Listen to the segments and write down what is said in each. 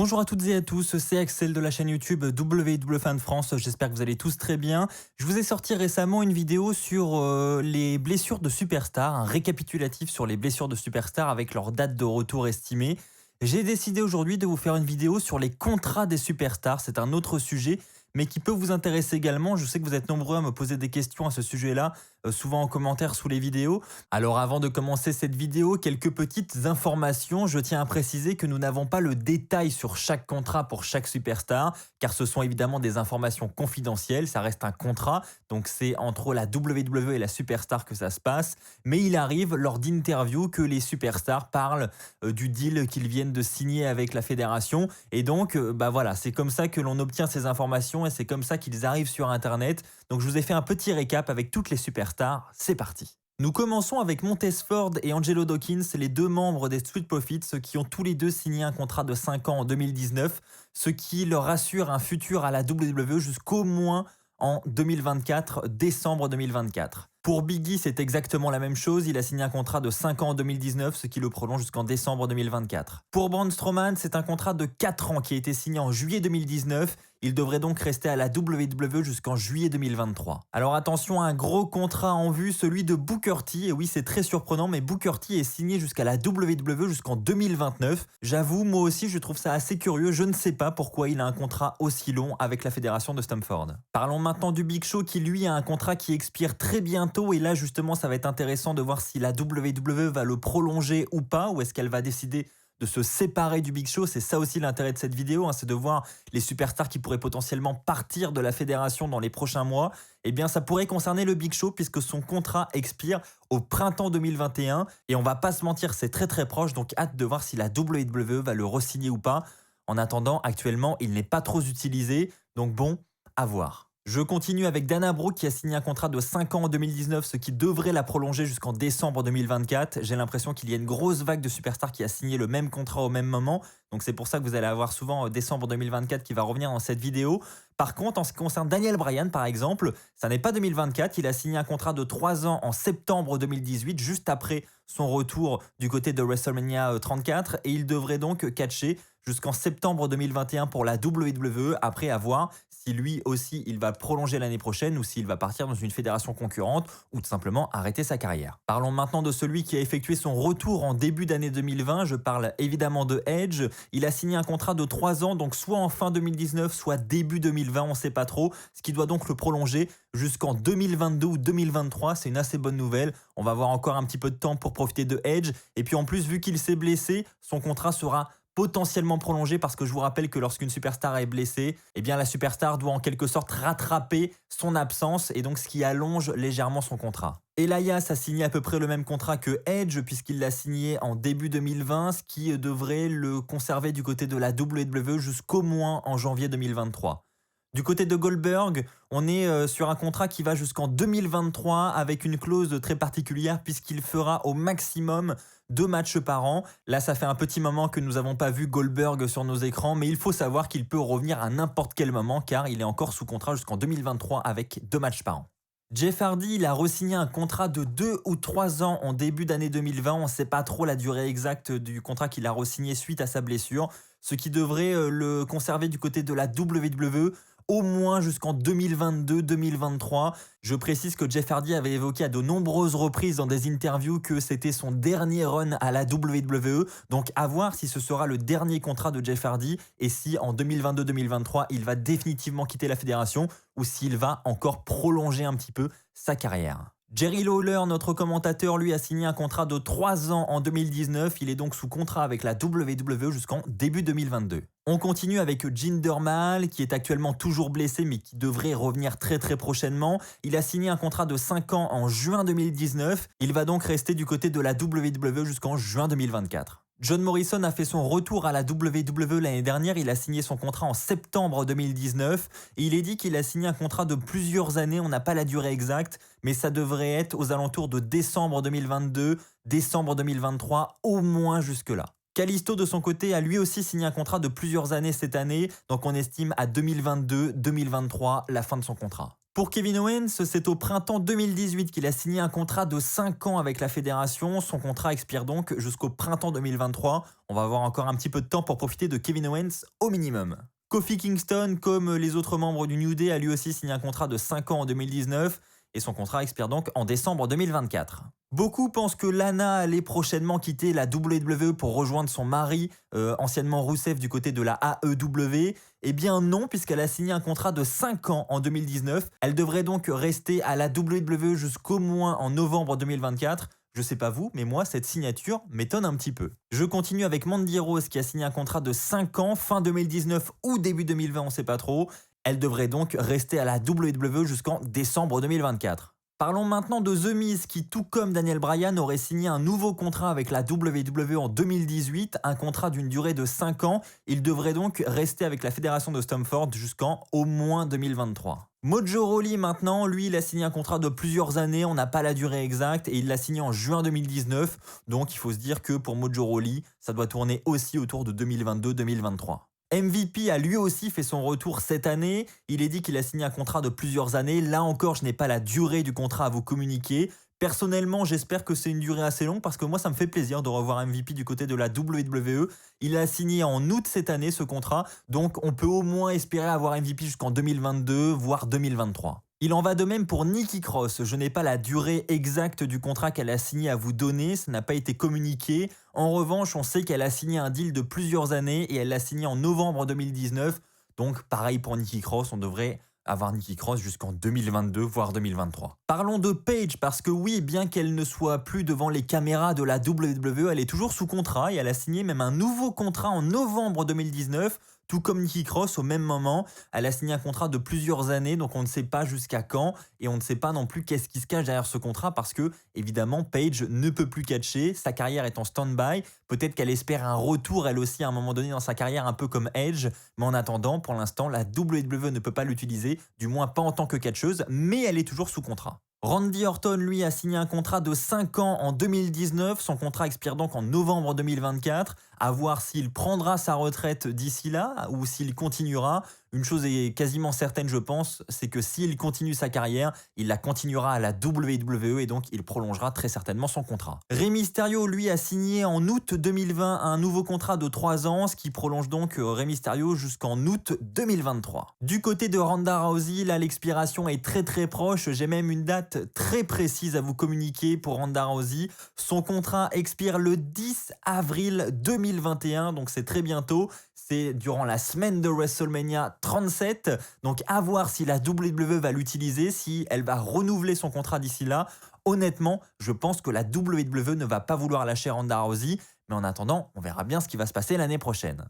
Bonjour à toutes et à tous, c'est Axel de la chaîne YouTube WWE Fan France, j'espère que vous allez tous très bien. Je vous ai sorti récemment une vidéo sur les blessures de superstars, un récapitulatif sur les blessures de superstars avec leur date de retour estimée. J'ai décidé aujourd'hui de vous faire une vidéo sur les contrats des superstars, c'est un autre sujet, mais qui peut vous intéresser également. Je sais que vous êtes nombreux à me poser des questions à ce sujet-là, souvent en commentaire sous les vidéos. Alors avant de commencer cette vidéo, quelques petites informations. Je tiens à préciser que nous n'avons pas le détail sur chaque contrat pour chaque superstar, car ce sont évidemment des informations confidentielles, ça reste un contrat, donc c'est entre la WWE et la superstar que ça se passe. Mais il arrive lors d'interviews que les superstars parlent du deal qu'ils viennent de signer avec la fédération, et donc bah voilà, c'est comme ça que l'on obtient ces informations et c'est comme ça qu'ils arrivent sur internet. Donc je vous ai fait un petit récap avec toutes les superstars, c'est parti. Nous commençons avec Montez Ford et Angelo Dawkins, les deux membres des Street Profits qui ont tous les deux signé un contrat de 5 ans en 2019, ce qui leur assure un futur à la WWE jusqu'au moins en 2024, décembre 2024. Pour Biggie, c'est exactement la même chose, il a signé un contrat de 5 ans en 2019, ce qui le prolonge jusqu'en décembre 2024. Pour Braun Strowman, c'est un contrat de 4 ans qui a été signé en juillet 2019, il devrait donc rester à la WWE jusqu'en juillet 2023. Alors attention à un gros contrat en vue, celui de Booker T, et oui c'est très surprenant, mais Booker T est signé jusqu'à la WWE jusqu'en 2029. J'avoue, moi aussi je trouve ça assez curieux, je ne sais pas pourquoi il a un contrat aussi long avec la fédération de Stamford. Parlons maintenant du Big Show qui lui a un contrat qui expire très bientôt, et là justement ça va être intéressant de voir si la WWE va le prolonger ou pas, ou est-ce qu'elle va décider de se séparer du Big Show. C'est ça aussi l'intérêt de cette vidéo, c'est de voir les superstars qui pourraient potentiellement partir de la fédération dans les prochains mois. Eh bien ça pourrait concerner le Big Show puisque son contrat expire au printemps 2021 et on va pas se mentir, c'est très très proche, donc hâte de voir si la WWE va le re-signer ou pas. En attendant, actuellement il n'est pas trop utilisé, donc bon, à voir. Je continue avec Dana Brooke qui a signé un contrat de 5 ans en 2019, ce qui devrait la prolonger jusqu'en décembre 2024. J'ai l'impression qu'il y a une grosse vague de superstars qui a signé le même contrat au même moment. Donc c'est pour ça que vous allez avoir souvent décembre 2024 qui va revenir dans cette vidéo. Par contre, en ce qui concerne Daniel Bryan par exemple, ça n'est pas 2024. Il a signé un contrat de 3 ans en septembre 2018, juste après son retour du côté de WrestleMania 34. Et il devrait donc catcher jusqu'en septembre 2021 pour la WWE, après avoir si lui aussi il va prolonger l'année prochaine ou s'il va partir dans une fédération concurrente ou tout simplement arrêter sa carrière. Parlons maintenant de celui qui a effectué son retour en début d'année 2020, je parle évidemment de Edge. Il a signé un contrat de 3 ans, donc soit en fin 2019, soit début 2020, on ne sait pas trop, ce qui doit donc le prolonger jusqu'en 2022 ou 2023, c'est une assez bonne nouvelle. On va avoir encore un petit peu de temps pour profiter de Edge, et puis en plus vu qu'il s'est blessé, son contrat sera potentiellement prolongé parce que je vous rappelle que lorsqu'une superstar est blessée, eh bien la superstar doit en quelque sorte rattraper son absence et donc ce qui allonge légèrement son contrat. Elias a signé à peu près le même contrat que Edge puisqu'il l'a signé en début 2020, ce qui devrait le conserver du côté de la WWE jusqu'au moins en janvier 2023. Du côté de Goldberg, on est sur un contrat qui va jusqu'en 2023 avec une clause très particulière puisqu'il fera au maximum 2 matchs par an. Là, ça fait un petit moment que nous n'avons pas vu Goldberg sur nos écrans, mais il faut savoir qu'il peut revenir à n'importe quel moment car il est encore sous contrat jusqu'en 2023 avec 2 matchs par an. Jeff Hardy, il a re-signé un contrat de 2 ou 3 ans en début d'année 2020. On ne sait pas trop la durée exacte du contrat qu'il a re-signé suite à sa blessure, ce qui devrait le conserver du côté de la WWE au moins jusqu'en 2022-2023. Je précise que Jeff Hardy avait évoqué à de nombreuses reprises dans des interviews que c'était son dernier run à la WWE. Donc à voir si ce sera le dernier contrat de Jeff Hardy et si en 2022-2023 il va définitivement quitter la fédération ou s'il va encore prolonger un petit peu sa carrière. Jerry Lawler, notre commentateur, lui a signé un contrat de 3 ans en 2019. Il est donc sous contrat avec la WWE jusqu'en début 2022. On continue avec Jinder Mahal qui est actuellement toujours blessé mais qui devrait revenir très très prochainement. Il a signé un contrat de 5 ans en juin 2019. Il va donc rester du côté de la WWE jusqu'en juin 2024. John Morrison a fait son retour à la WWE l'année dernière, il a signé son contrat en septembre 2019 et il est dit qu'il a signé un contrat de plusieurs années, on n'a pas la durée exacte, mais ça devrait être aux alentours de décembre 2022, décembre 2023, au moins jusque-là. Kalisto de son côté a lui aussi signé un contrat de plusieurs années cette année, donc on estime à 2022-2023 la fin de son contrat. Pour Kevin Owens, c'est au printemps 2018 qu'il a signé un contrat de 5 ans avec la fédération. Son contrat expire donc jusqu'au printemps 2023. On va avoir encore un petit peu de temps pour profiter de Kevin Owens au minimum. Kofi Kingston, comme les autres membres du New Day, a lui aussi signé un contrat de 5 ans en 2019 et son contrat expire donc en décembre 2024. Beaucoup pensent que Lana allait prochainement quitter la WWE pour rejoindre son mari, anciennement Rusev du côté de la AEW. Eh bien non, puisqu'elle a signé un contrat de 5 ans en 2019. Elle devrait donc rester à la WWE jusqu'au moins en novembre 2024. Je sais pas vous, mais moi, cette signature m'étonne un petit peu. Je continue avec Mandy Rose qui a signé un contrat de 5 ans, fin 2019 ou début 2020, on sait pas trop. Elle devrait donc rester à la WWE jusqu'en décembre 2024. Parlons maintenant de The Miz qui, tout comme Daniel Bryan, aurait signé un nouveau contrat avec la WWE en 2018, un contrat d'une durée de 5 ans. Il devrait donc rester avec la fédération de Stamford jusqu'en au moins 2023. Mojo Rawley maintenant, lui, il a signé un contrat de plusieurs années, on n'a pas la durée exacte et il l'a signé en juin 2019. Donc il faut se dire que pour Mojo Rawley, ça doit tourner aussi autour de 2022-2023. MVP a lui aussi fait son retour cette année. Il est dit qu'il a signé un contrat de plusieurs années. Là encore, je n'ai pas la durée du contrat à vous communiquer. Personnellement, j'espère que c'est une durée assez longue parce que moi, ça me fait plaisir de revoir MVP du côté de la WWE. Il a signé en août cette année ce contrat, donc on peut au moins espérer avoir MVP jusqu'en 2022, voire 2023. Il en va de même pour Nikki Cross. Je n'ai pas la durée exacte du contrat qu'elle a signé à vous donner, ça n'a pas été communiqué. En revanche, on sait qu'elle a signé un deal de plusieurs années et elle l'a signé en novembre 2019. Donc pareil pour Nikki Cross, on devrait avoir Nikki Cross jusqu'en 2022, voire 2023. Parlons de Paige, parce que oui, bien qu'elle ne soit plus devant les caméras de la WWE, elle est toujours sous contrat et elle a signé même un nouveau contrat en novembre 2019, tout comme Nikki Cross au même moment. Elle a signé un contrat de plusieurs années, donc on ne sait pas jusqu'à quand et on ne sait pas non plus qu'est-ce qui se cache derrière ce contrat parce que, évidemment, Paige ne peut plus catcher, sa carrière est en stand-by. Peut-être qu'elle espère un retour, elle aussi, à un moment donné dans sa carrière, un peu comme Edge, mais en attendant, pour l'instant, la WWE ne peut pas l'utiliser, du moins pas en tant que catcheuse, mais elle est toujours sous contrat. Randy Orton, lui, a signé un contrat de 5 ans en 2019. Son contrat expire donc en novembre 2024. À voir s'il prendra sa retraite d'ici là ou s'il continuera. Une chose est quasiment certaine, je pense, c'est que s'il continue sa carrière, il la continuera à la WWE et donc il prolongera très certainement son contrat. Rey Mysterio, lui, a signé en août 2020 un nouveau contrat de 3 ans, ce qui prolonge donc Rey Mysterio jusqu'en août 2023. Du côté de Ronda Rousey, là, l'expiration est très très proche. J'ai même une date très précise à vous communiquer pour Ronda Rousey. Son contrat expire le 10 avril 2021, donc c'est très bientôt. C'est durant la semaine de WrestleMania 37. Donc à voir si la WWE va l'utiliser, si elle va renouveler son contrat d'ici là. Honnêtement, je pense que la WWE ne va pas vouloir lâcher Ronda Rousey. Mais en attendant, on verra bien ce qui va se passer l'année prochaine.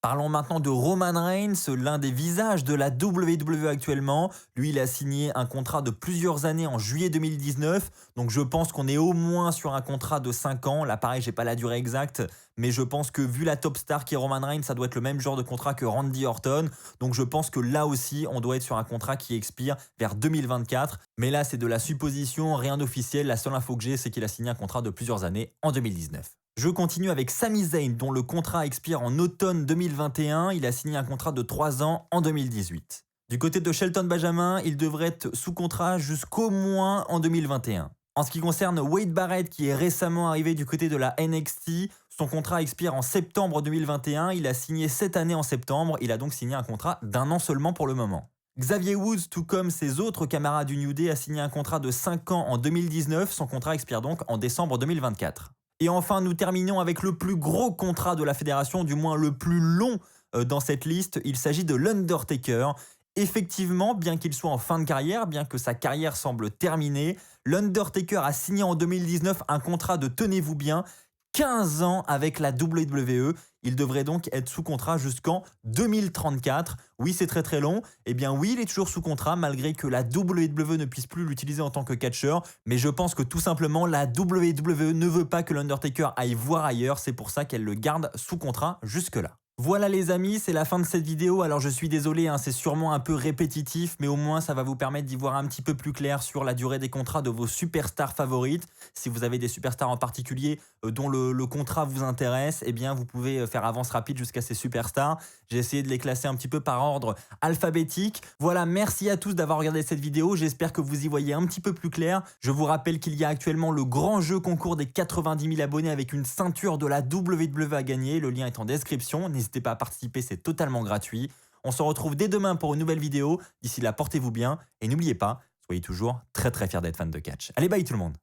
Parlons maintenant de Roman Reigns, l'un des visages de la WWE actuellement. Lui, il a signé un contrat de plusieurs années en juillet 2019. Donc je pense qu'on est au moins sur un contrat de 5 ans. Là, pareil, j'ai pas la durée exacte. Mais je pense que vu la top star qui est Roman Reigns, ça doit être le même genre de contrat que Randy Orton. Donc je pense que là aussi, on doit être sur un contrat qui expire vers 2024. Mais là, c'est de la supposition, rien d'officiel. La seule info que j'ai, c'est qu'il a signé un contrat de plusieurs années en 2019. Je continue avec Sami Zayn, dont le contrat expire en automne 2021. Il a signé un contrat de 3 ans en 2018. Du côté de Shelton Benjamin, il devrait être sous contrat jusqu'au moins en 2021. En ce qui concerne Wade Barrett, qui est récemment arrivé du côté de la NXT, son contrat expire en septembre 2021. Il a signé cette année en septembre. Il a donc signé un contrat d'1 an seulement pour le moment. Xavier Woods, tout comme ses autres camarades du New Day, a signé un contrat de 5 ans en 2019. Son contrat expire donc en décembre 2024. Et enfin, nous terminons avec le plus gros contrat de la fédération, du moins le plus long dans cette liste. Il s'agit de l'Undertaker. Effectivement, bien qu'il soit en fin de carrière, bien que sa carrière semble terminée, l'Undertaker a signé en 2019 un contrat de, tenez-vous bien, 15 ans avec la WWE. Il devrait donc être sous contrat jusqu'en 2034. Oui, c'est très très long. Eh bien oui, il est toujours sous contrat malgré que la WWE ne puisse plus l'utiliser en tant que catcheur. Mais je pense que tout simplement, la WWE ne veut pas que l'Undertaker aille voir ailleurs. C'est pour ça qu'elle le garde sous contrat jusque-là. Voilà les amis, c'est la fin de cette vidéo. Alors je suis désolé, hein, c'est sûrement un peu répétitif, mais au moins ça va vous permettre d'y voir un petit peu plus clair sur la durée des contrats de vos superstars favorites. Si vous avez des superstars en particulier dont le contrat vous intéresse, eh bien vous pouvez faire avance rapide jusqu'à ces superstars. J'ai essayé de les classer un petit peu par ordre alphabétique. Voilà, merci à tous d'avoir regardé cette vidéo. J'espère que vous y voyez un petit peu plus clair. Je vous rappelle qu'il y a actuellement le grand jeu concours des 90 000 abonnés avec une ceinture de la WWE à gagner. Le lien est en description. N'hésitez pas à participer, c'est totalement gratuit. On se retrouve dès demain pour une nouvelle vidéo. D'ici là, portez-vous bien et n'oubliez pas, soyez toujours très très fiers d'être fan de catch. Allez, bye tout le monde!